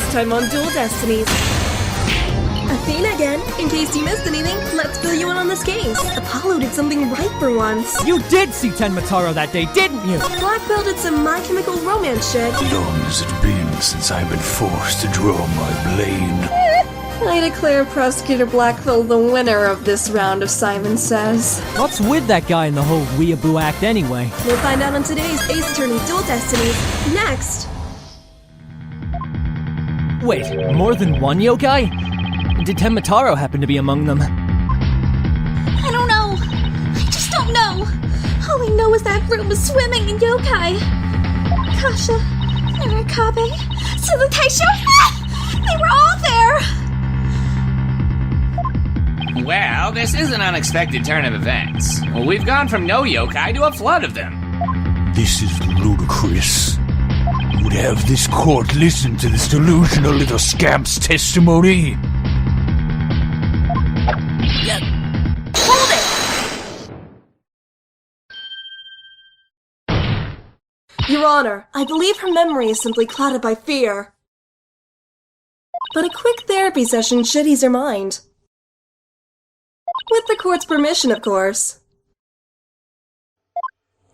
This time on Dual Destinies. Athena again. In case you missed anything, let's fill you in on this case. Apollo did something right for once. You did see Tenma that day, didn't you? Blackquill did some My Chemical Romance shit. Long has it been since I've been forced to draw my blade. I declare Prosecutor Blackquill the winner of this round of Simon Says. What's with that guy in the whole weeaboo act anyway? We'll find out on today's Ace Attorney Dual Destinies. Next! Wait, more than one yokai? Did Tenma happen to be among them? I don't know. I just don't know. All I know is that room was swimming in yokai. Kasha, Narakabe, Salutatia, they were all there! Well, this is an unexpected turn of events. We've gone from no yokai to a flood of them. This is ludicrous. Would have this court listen to this delusional little scamp's testimony? Hold it! Your Honor, I believe her memory is simply clouded by fear. But a quick therapy session should ease her mind. With the court's permission, of course.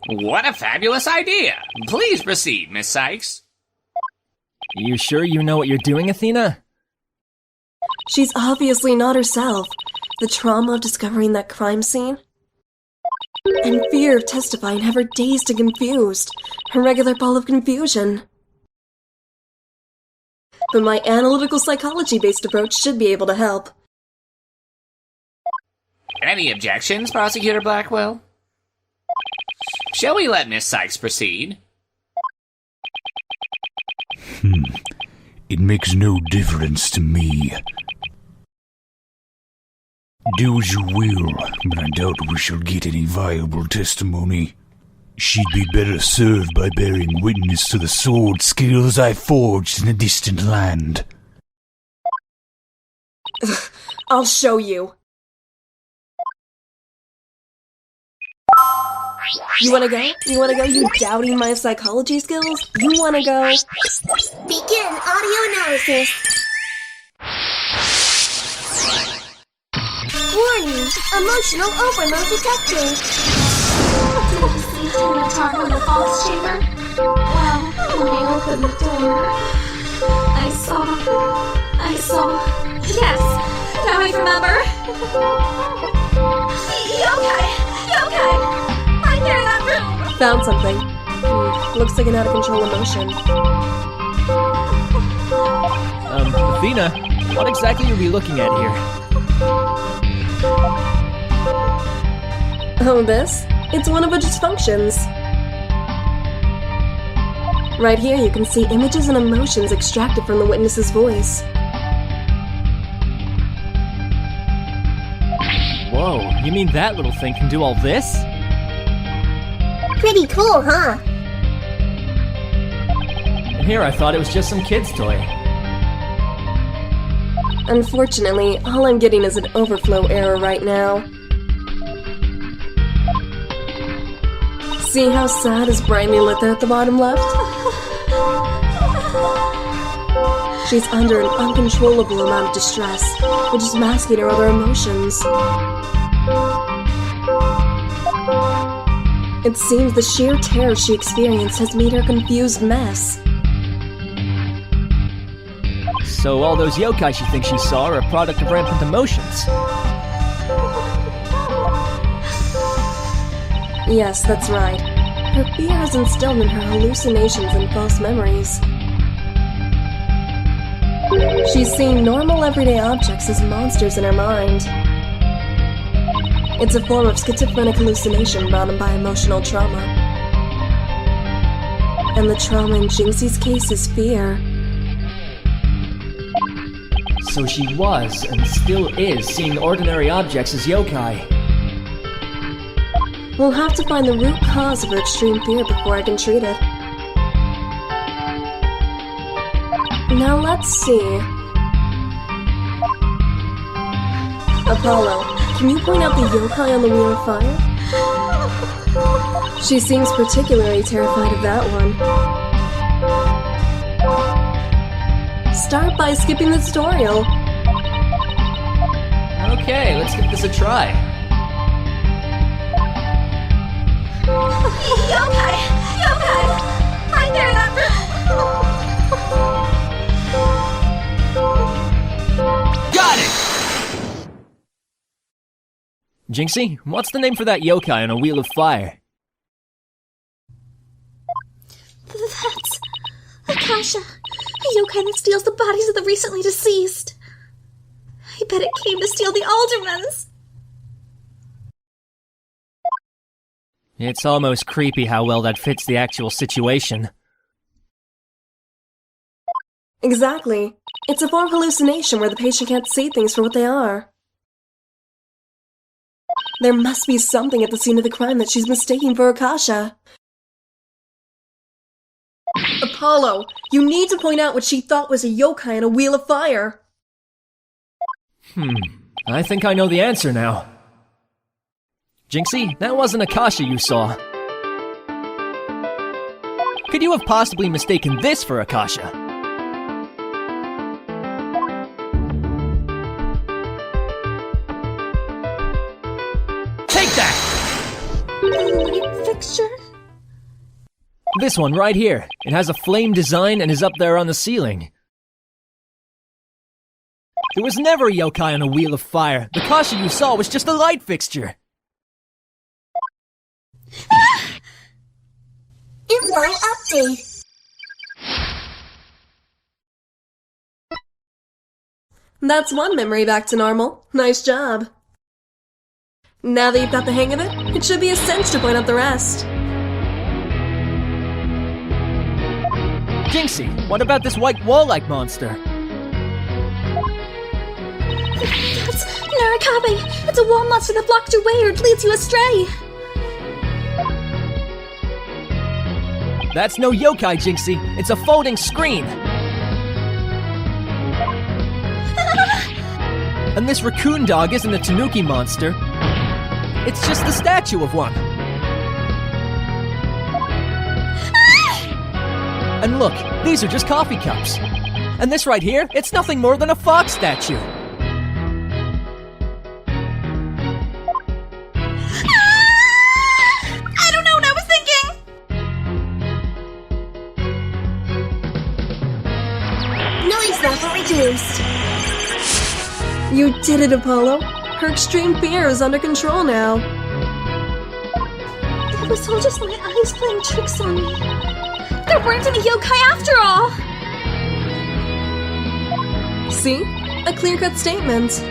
What a fabulous idea! Please proceed, Miss Cykes. You sure you know what you're doing, Athena? She's obviously not herself. The trauma of discovering that crime scene, and fear of testifying have her dazed and confused. A regular ball of confusion. But my analytical psychology-based approach should be able to help. Any objections, Prosecutor Blackquill? Shall we let Miss Cykes proceed? It makes no difference to me. Do as you will, but I doubt we shall get any viable testimony. She'd be better served by bearing witness to the sword skills I forged in a distant land. I'll show you. You wanna go? You wanna go, you doubting my psychology skills? You wanna go? Begin audio analysis. Warning! Emotional overload detected! Did you see Tenma in the false chamber? Well, when I opened the door, I saw... Yes! Now I remember! Yokai! I hear that room! Found something. Looks like an out-of-control emotion. Athena, what exactly are we looking at here? Oh, this? It's one of Widget's functions. Right here you can see images and emotions extracted from the witness's voice. Whoa, you mean that little thing can do all this? Pretty cool, huh? And here I thought it was just some kid's toy. Unfortunately, all I'm getting is an overflow error right now. See how sad is brightly lit there at the bottom left? She's under an uncontrollable amount of distress, which is masking her other emotions. It seems the sheer terror she experienced has made her a confused mess. So all those yokai she thinks she saw are a product of rampant emotions. Yes, that's right. Her fear has instilled in her hallucinations and false memories. She's seeing normal everyday objects as monsters in her mind. It's a form of schizophrenic hallucination brought on by emotional trauma. And the trauma in Jinxie's case is fear. So she was, and still is, seeing ordinary objects as yokai. We'll have to find the root cause of her extreme fear before I can treat it. Now let's see. Apollo, can you point out the yokai on the Wheel of Fire? She seems particularly terrified of that one. Start by skipping the tutorial. Okay, let's give this a try. Yokai! Yokai! Right there in that room! Got it! Jinxie, what's the name for that yokai on a wheel of fire? That's Akasha, a yokai that steals the bodies of the recently deceased. I bet it came to steal the aldermans. It's almost creepy how well that fits the actual situation. Exactly. It's a form of hallucination where the patient can't see things for what they are. There must be something at the scene of the crime that she's mistaking for Akasha. Apollo, you need to point out what she thought was a yokai on a wheel of fire. I think I know the answer now. Jinxie, that wasn't Akasha you saw. Could you have possibly mistaken this for Akasha? Take that! Light fixture? This one right here. It has a flame design and is up there on the ceiling. There was never a yokai on a wheel of fire. The Akasha you saw was just a light fixture. Info update. That's one memory back to normal. Nice job. Now that you've got the hang of it, it should be a cinch to point out the rest. Jinxie, what about this white wall-like monster? That's Narakabe. It's a wall monster that blocks your way or it leads you astray. That's no yokai, Jinxie. It's a folding screen. And this raccoon dog isn't a tanuki monster. It's just the statue of one. And look, these are just coffee cups. And this right here, it's nothing more than a fox statue. I don't know what I was thinking. Noise level reduced. You did it, Apollo. Her extreme fear is under control now. It was all just my eyes playing tricks on me. There weren't any yokai after all! See? A clear-cut statement.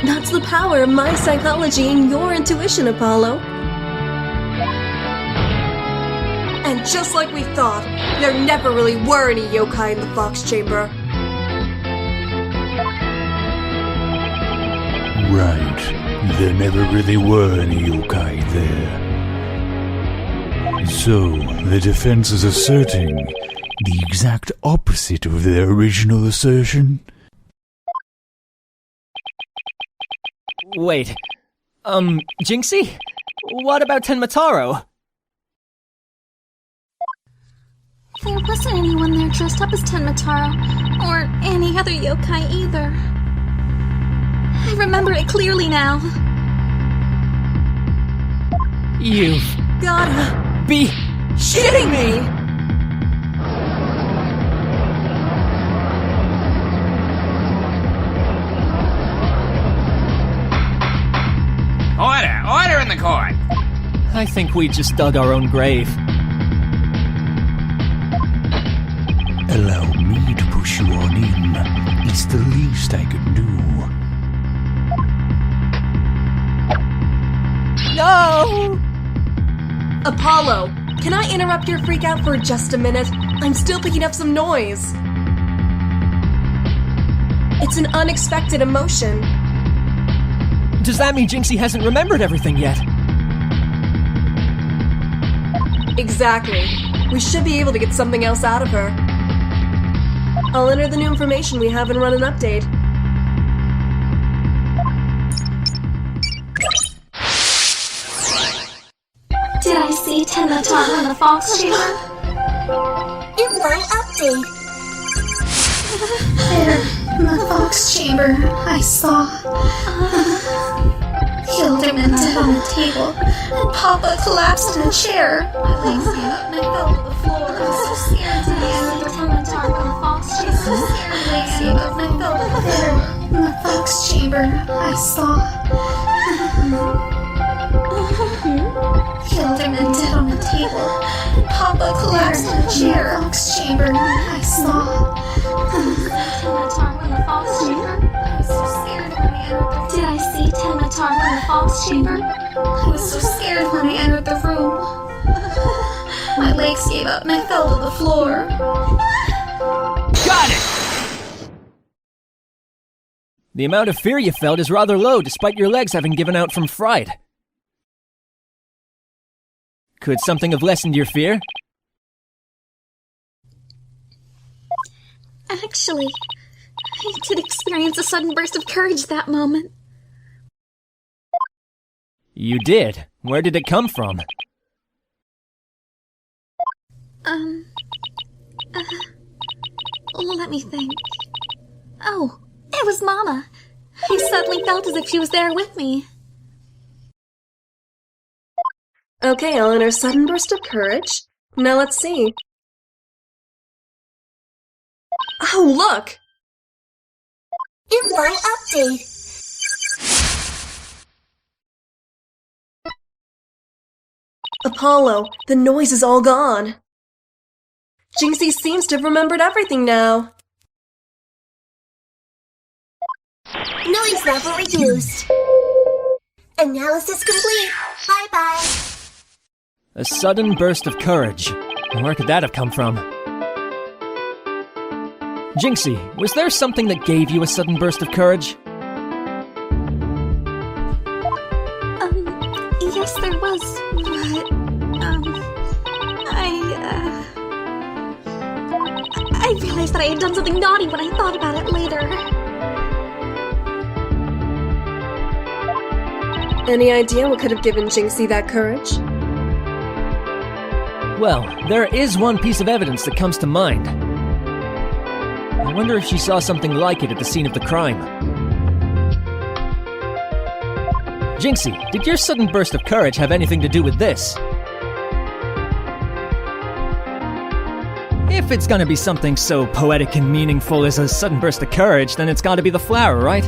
That's the power of my psychology and your intuition, Apollo. And just like we thought, there never really were any yokai in the Fox Chamber. Right. There never really were any yokai there. So, the defense is asserting the exact opposite of their original assertion? Wait. Jinxie? What about Tenma? There wasn't anyone there dressed up as Tenma, or any other yokai either. I remember it clearly now. You've Gotta be shitting me! Order in the court! I think we just dug our own grave. Allow me to push you on in. It's the least I can do. No! Apollo, can I interrupt your freakout for just a minute? I'm still picking up some noise. It's an unexpected emotion. Does that mean Jinxie hasn't remembered everything yet? Exactly. We should be able to get something else out of her. I'll enter the new information we have and run an update. Did I see Tenma in the Fox Chamber? Info update. There, in the fox chamber, I saw. Killed him and dead on the table, and Papa collapsed in a chair. My legs gave up and I fell to the floor. I was so scared to the end of the Tenma in the fox chamber. So scared my legs gave up and I fell to the floor. In the fox chamber, I saw. Killed him and dead on the table, and Papa collapsed in a chair. Fox chamber, I saw. Tenma in the fox chamber. I was so scared when I entered the room. Did I see Tenma in the fox chamber? I was so scared when I entered the room. My legs gave up and I fell to the floor. Got it! The amount of fear you felt is rather low, despite your legs having given out from fright. Could something have lessened your fear? Actually, I did experience a sudden burst of courage that moment. You did? Where did it come from? Let me think. Oh, it was Mama. I suddenly felt as if she was there with me. Okay, Eleanor, sudden burst of courage. Now let's see. Oh, look! Invite update. Apollo, the noise is all gone. Jinxie seems to have remembered everything now. Noise level reduced. Analysis complete. Bye-bye. A sudden burst of courage. Where could that have come from? Jinxie, was there something that gave you a sudden burst of courage? Yes, there was, but, I realized that I had done something naughty when I thought about it later. Any idea what could have given Jinxie that courage? Well, there is one piece of evidence that comes to mind. I wonder if she saw something like it at the scene of the crime. Jinxie, did your sudden burst of courage have anything to do with this? If it's gonna be something so poetic and meaningful as a sudden burst of courage, then it's gotta be the flower, right?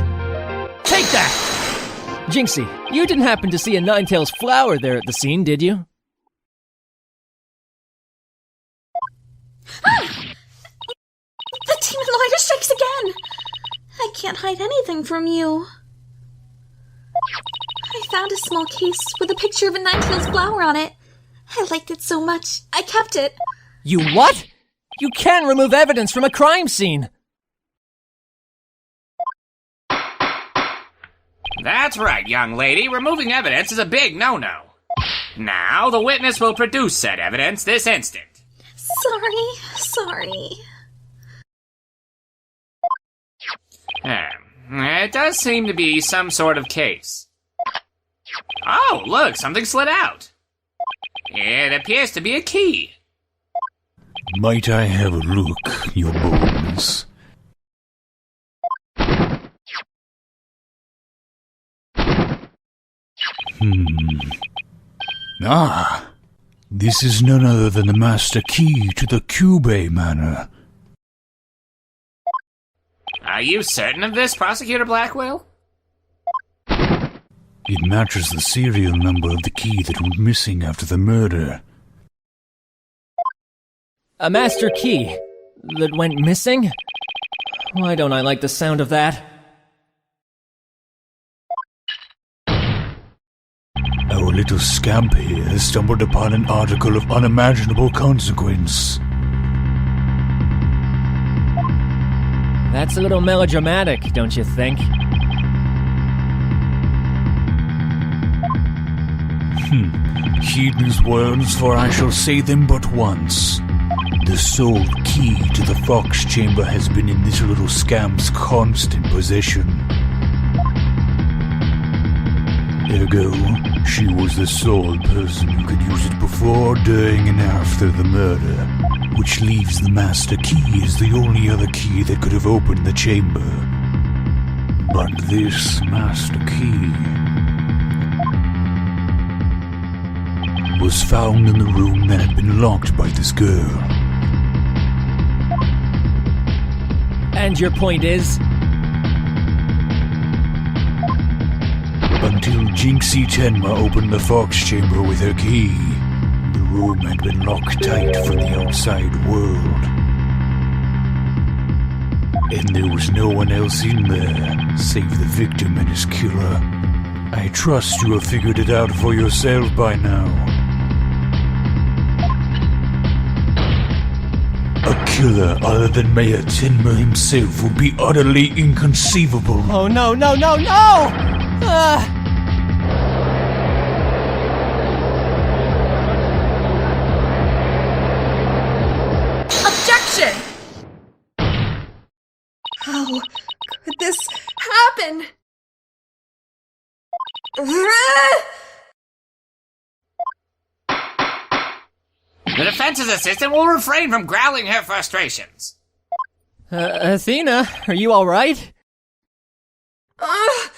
Take that! Jinxie, you didn't happen to see a Ninetales flower there at the scene, did you? The demon lighter strikes again! I can't hide anything from you. I found a small case with a picture of a Ninetales flower on it. I liked it so much, I kept it. You what? You can remove evidence from a crime scene! That's right, young lady. Removing evidence is a big no-no. Now, the witness will produce said evidence this instant. Sorry. It does seem to be some sort of case. Oh, look, something slid out. It appears to be a key. Might I have a look, your bones? Ah, this is none other than the master key to the Cube Manor. Are you certain of this, Prosecutor Blackquill? It matches the serial number of the key that went missing after the murder. A master key that went missing? Why don't I like the sound of that? Our little scamp here has stumbled upon an article of unimaginable consequence. That's a little melodramatic, don't you think? Heed these words, for I shall say them but once. The sole key to the fox chamber has been in this little scamp's constant possession. Ergo, she was the sole person who could use it before, during, and after the murder, which leaves the master key as the only other key that could have opened the chamber. But this master key was found in the room that had been locked by this girl. And your point is? Until Jinxie Tenma opened the fox chamber with her key, the room had been locked tight from the outside world. And there was no one else in there, save the victim and his killer. I trust you have figured it out for yourself by now. A killer other than Mayor Tenma himself would be utterly inconceivable. Oh no, no, no, no! Objection! How could this happen? The defense's assistant will refrain from growling her frustrations. Athena, are you alright? I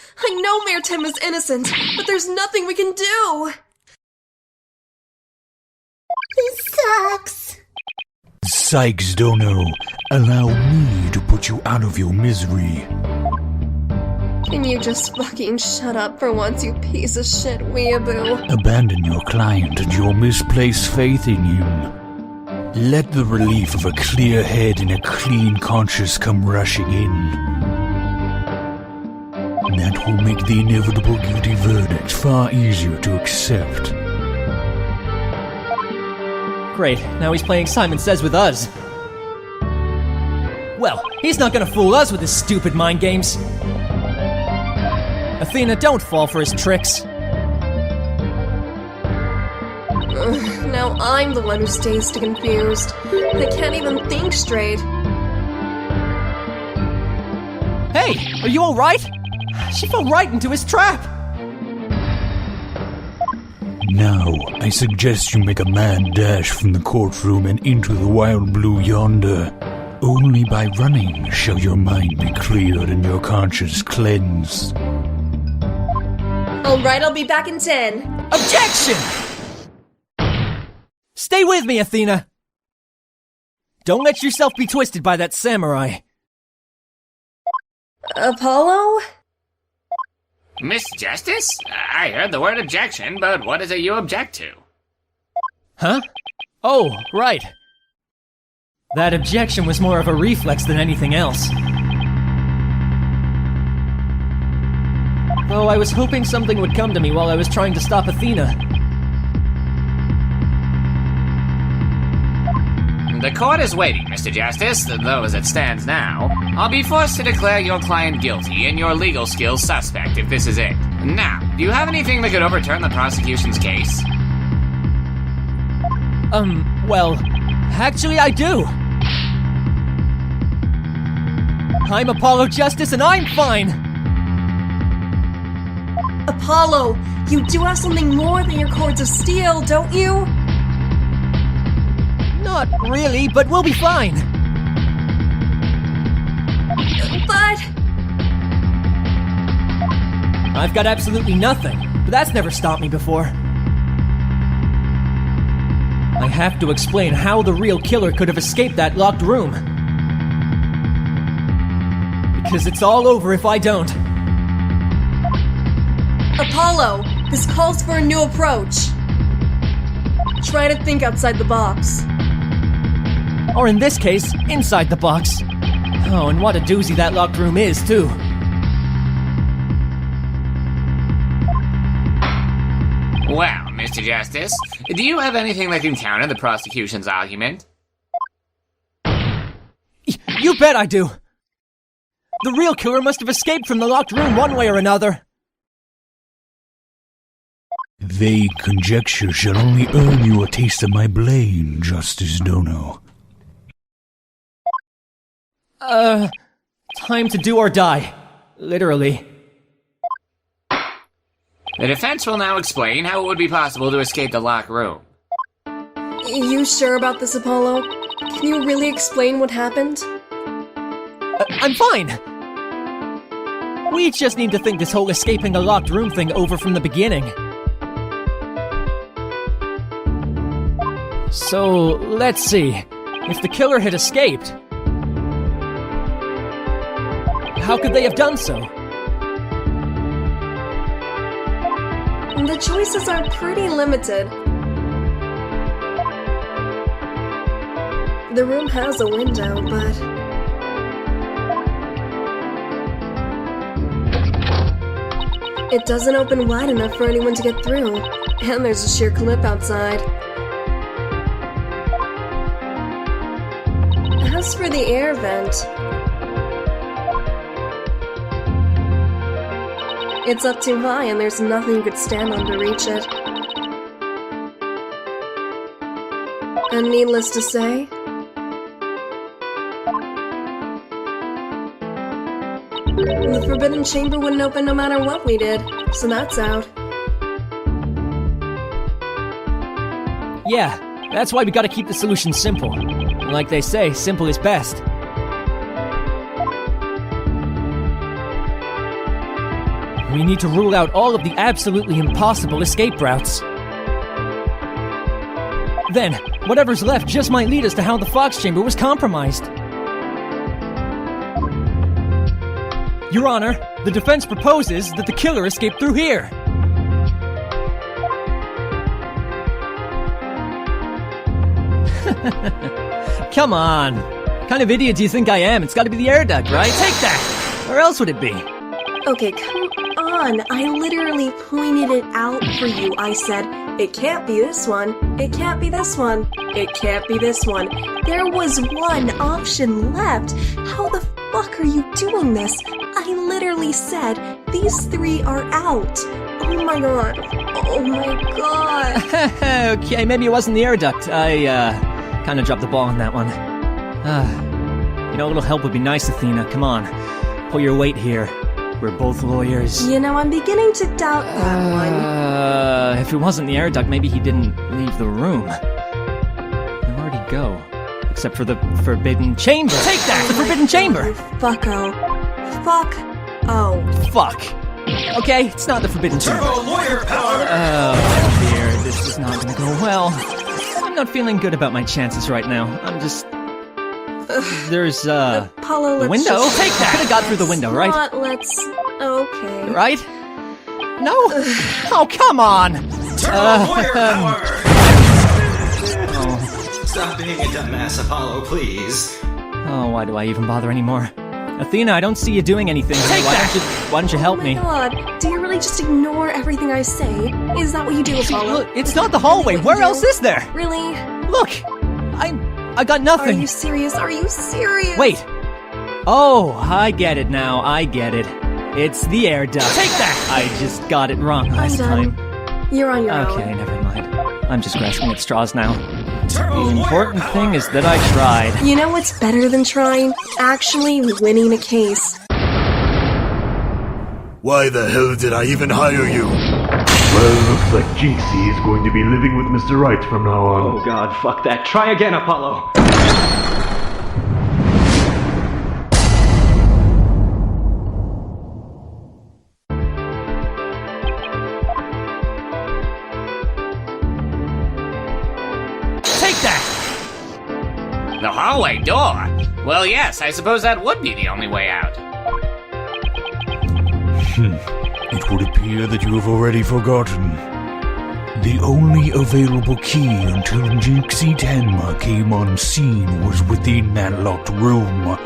know Mayor Tenma's innocent, but there's nothing we can do. This sucks. Cykes, Dono, allow me to put you out of your misery. Can you just fucking shut up for once, you piece of shit weeaboo? Abandon your client and your misplaced faith in him. Let the relief of a clear head and a clean conscience come rushing in. That will make the inevitable guilty verdict far easier to accept. Great, now he's playing Simon Says with us. Well, he's not gonna fool us with his stupid mind games. Athena, don't fall for his tricks. Now I'm the one who stays confused. I can't even think straight. Hey, are you alright? She fell right into his trap! Now, I suggest you make a mad dash from the courtroom and into the wild blue yonder. Only by running shall your mind be cleared and your conscience cleansed. Alright, I'll be back in 10. Objection! Stay with me, Athena! Don't let yourself be twisted by that samurai. Apollo? Miss Justice? I heard the word objection, but what is it you object to? Huh? Oh, right. That objection was more of a reflex than anything else. Though I was hoping something would come to me while I was trying to stop Athena. The court is waiting, Mr. Justice, though as it stands now, I'll be forced to declare your client guilty and your legal skills suspect if this is it. Now, do you have anything that could overturn the prosecution's case? Well, actually I do. I'm Apollo Justice and I'm fine! Apollo, you do have something more than your cords of steel, don't you? Not really, but we'll be fine. But... I've got absolutely nothing, but that's never stopped me before. I have to explain how the real killer could have escaped that locked room. Because it's all over if I don't. Apollo, this calls for a new approach. Try to think outside the box. Or in this case, inside the box. Oh, and what a doozy that locked room is, too. Well, Mr. Justice, do you have anything that can counter the prosecution's argument? You bet I do! The real killer must have escaped from the locked room one way or another. Vague conjecture shall only earn you a taste of my blame, Justice Dono. Time to do or die. Literally. The defense will now explain how it would be possible to escape the locked room. You sure about this, Apollo? Can you really explain what happened? I'm fine! We just need to think this whole escaping a locked room thing over from the beginning. So, let's see. If the killer had escaped, how could they have done so? The choices are pretty limited. The room has a window, but... it doesn't open wide enough for anyone to get through. And there's a sheer cliff outside. As for the air vent... it's up too high and there's nothing you could stand on to reach it. And needless to say... the Forbidden Chamber wouldn't open no matter what we did, so that's out. Yeah, that's why we gotta keep the solution simple. Like they say, simple is best. We need to rule out all of the absolutely impossible escape routes. Then, whatever's left just might lead us to how the Fox Chamber was compromised. Your Honor, the defense proposes that the killer escaped through here. Come on. What kind of idiot do you think I am? It's gotta be the air duct, right? Take that! Where else would it be? Okay, come on. I literally pointed it out for you. I said, it can't be this one. It can't be this one. It can't be this one. There was one option left. How the fuck are you doing this? I literally said, these three are out. Oh my god. Oh my god. Okay, maybe it wasn't the air duct. I, kinda dropped the ball on that one. You know, a little help would be nice, Athena. Come on. Pull your weight here. We're both lawyers. You know, I'm beginning to doubt that one. If it wasn't the air duct, maybe he didn't leave the room. Where'd he go? Except for the Forbidden Chamber. Take that! The Forbidden Chamber! Fucko. Fuck. Oh. Fuck. Okay, it's not the Forbidden Chamber. Turbo lawyer power! Oh dear, this is not gonna go well. I'm not feeling good about my chances right now. I'm just... There's, Apollo, the let's window? just... Take that! Could've got through the window, right? Let's... Okay. Right? No? Oh, come on! Turbo lawyer power! Oh. Stop being a dumbass, Apollo, please. Oh, why do I even bother anymore? Athena, I don't see you doing anything. Take why don't you help me? Oh my god, do you really just ignore everything I say? Is that what you do, Apollo? Look, it's not the hallway. Where else is there? Really? Look! I got nothing. Are you serious? Are you serious? Wait. Oh, I get it now. I get it. It's the air duct. Take that! I just got it wrong last time. You're on your own. Okay, never mind. I'm just grasping at straws now. Turbo The important thing is that I tried. You know what's better than trying? Actually winning a case. Why the hell did I even hire you? Well, looks like Jinxie is going to be living with Mr. Wright from now on. Oh god, fuck that. Try again, Apollo! Take that! The hallway door? Well, yes, I suppose that would be the only way out. It would appear that you have already forgotten. The only available key until Jinxie Tenma came on scene was within that locked room.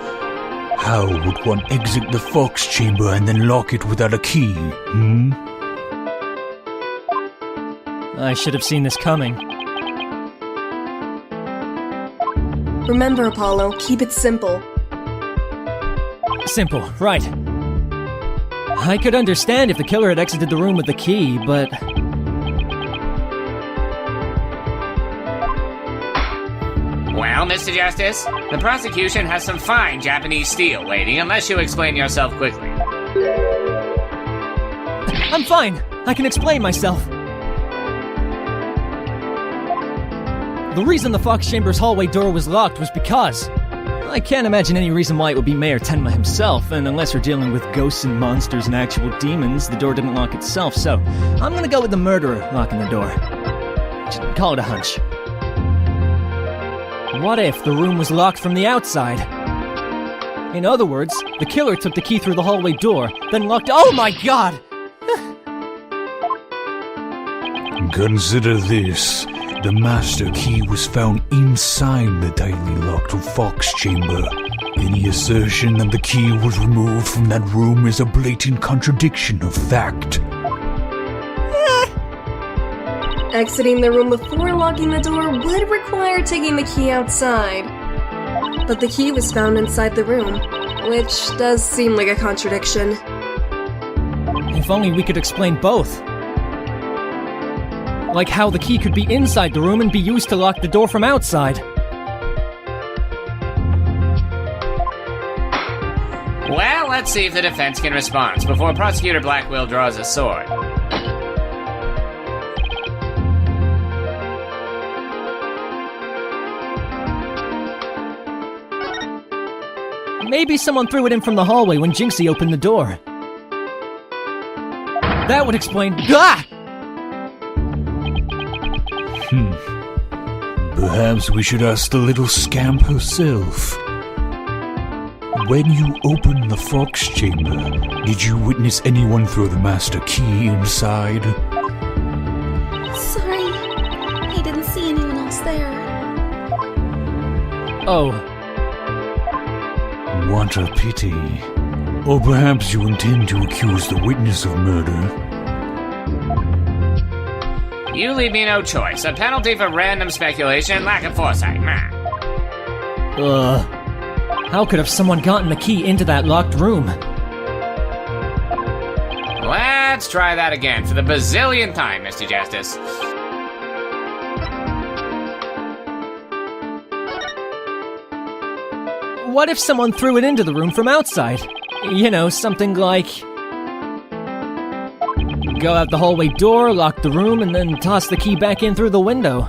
How would one exit the Fox Chamber and then lock it without a key, I should have seen this coming. Remember, Apollo, keep it simple. Simple, right. I could understand if the killer had exited the room with the key, but... Well, Mr. Justice, the prosecution has some fine Japanese steel waiting unless you explain yourself quickly. I'm fine. I can explain myself. The reason the Fox Chamber's hallway door was locked was because I can't imagine any reason why it would be Mayor Tenma himself, and unless we're dealing with ghosts and monsters and actual demons, the door didn't lock itself, so I'm gonna go with the murderer locking the door. Just call it a hunch. What if the room was locked from the outside? In other words, the killer took the key through the hallway door, then locked— Oh my god! Consider this. The master key was found inside the tightly locked Fox Chamber. Any assertion that the key was removed from that room is a blatant contradiction of fact. Exiting the room before locking the door would require taking the key outside. But the key was found inside the room, which does seem like a contradiction. If only we could explain both. Like how the key could be inside the room and be used to lock the door from outside. Well, let's see if the defense can respond before Prosecutor Blackquill draws a sword. Maybe someone threw it in from the hallway when Jinxie opened the door. That would explain— Ah! Perhaps we should ask the little scamp herself. When you opened the Fox Chamber, did you witness anyone throw the master key inside? Sorry, I didn't see anyone else there. Oh. What a pity. Or perhaps you intend to accuse the witness of murder. You leave me no choice. A penalty for random speculation and lack of foresight. How could have someone gotten the key into that locked room? Let's try that again for the bazillionth time, Mr. Justice. What if someone threw it into the room from outside? You know, something like go out the hallway door, lock the room, and then toss the key back in through the window.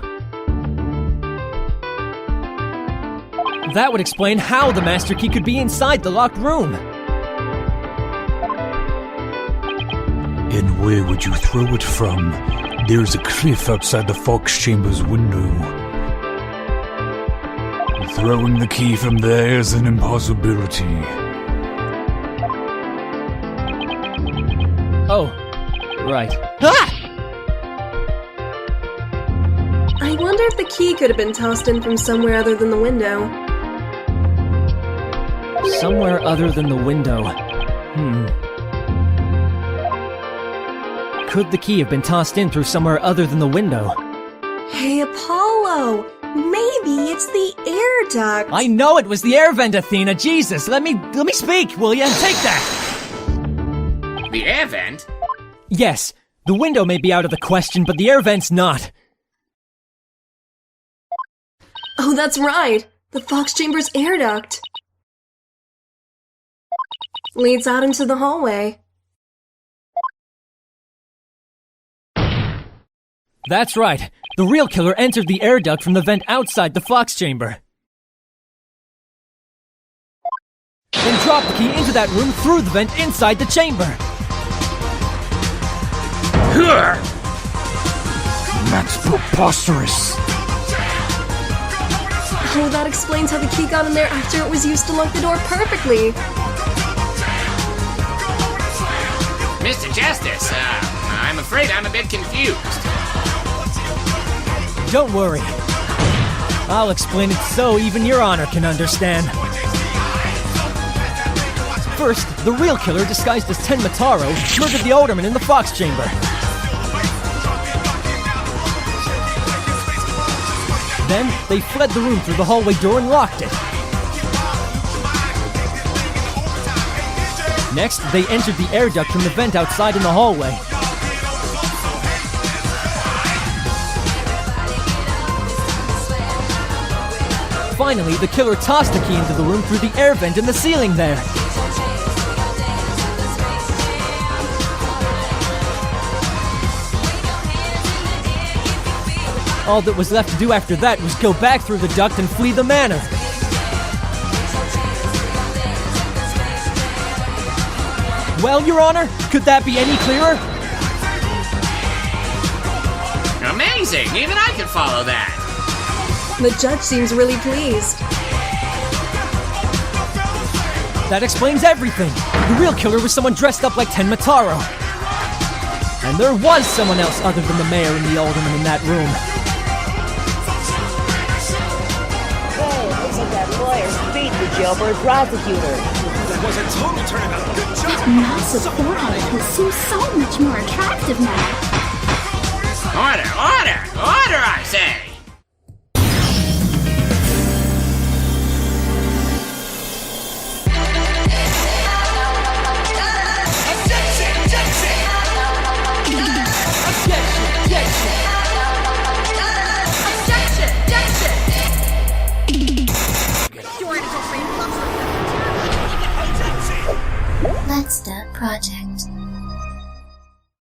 That would explain how the master key could be inside the locked room. And where would you throw it from? There's a cliff outside the Fox Chamber's window. Throwing the key from there is an impossibility. Oh, right. Ah! I wonder if the key could have been tossed in from somewhere other than the window. Somewhere other than the window. Could the key have been tossed in through somewhere other than the window? Hey, Apollo! Maybe it's the air duct! I know it was the air vent, Athena! Jesus, let me speak, will ya? Take that! The air vent? Yes, the window may be out of the question, but the air vent's not. Oh, that's right! The Fox Chamber's air duct! Leads out into the hallway. That's right. The real killer entered the air duct from the vent outside the Fox Chamber. Then dropped the key into that room through the vent inside the chamber. That's preposterous. Oh, that explains how the key got in there after it was used to lock the door perfectly. Mr. Justice, I'm afraid I'm a bit confused. Don't worry. I'll explain it so even Your Honor can understand. First, the real killer, disguised as Tenma, murdered the alderman in the Fox Chamber. Then, they fled the room through the hallway door and locked it. Next, they entered the air duct from the vent outside in the hallway. Finally, the killer tossed the key into the room through the air vent in the ceiling there. All that was left to do after that was go back through the duct and flee the manor. Well, Your Honor, could that be any clearer? Amazing! Even I can follow that! The judge seems really pleased. That explains everything. The real killer was someone dressed up like Tenma. And there was someone else other than the mayor and the alderman in that room. Hey, looks like that lawyer's beat the jailbird prosecutor. That was a total turnabout. Good job. That massive forehead seems so much more attractive now. Order! Order! Order, I say! Let's start project.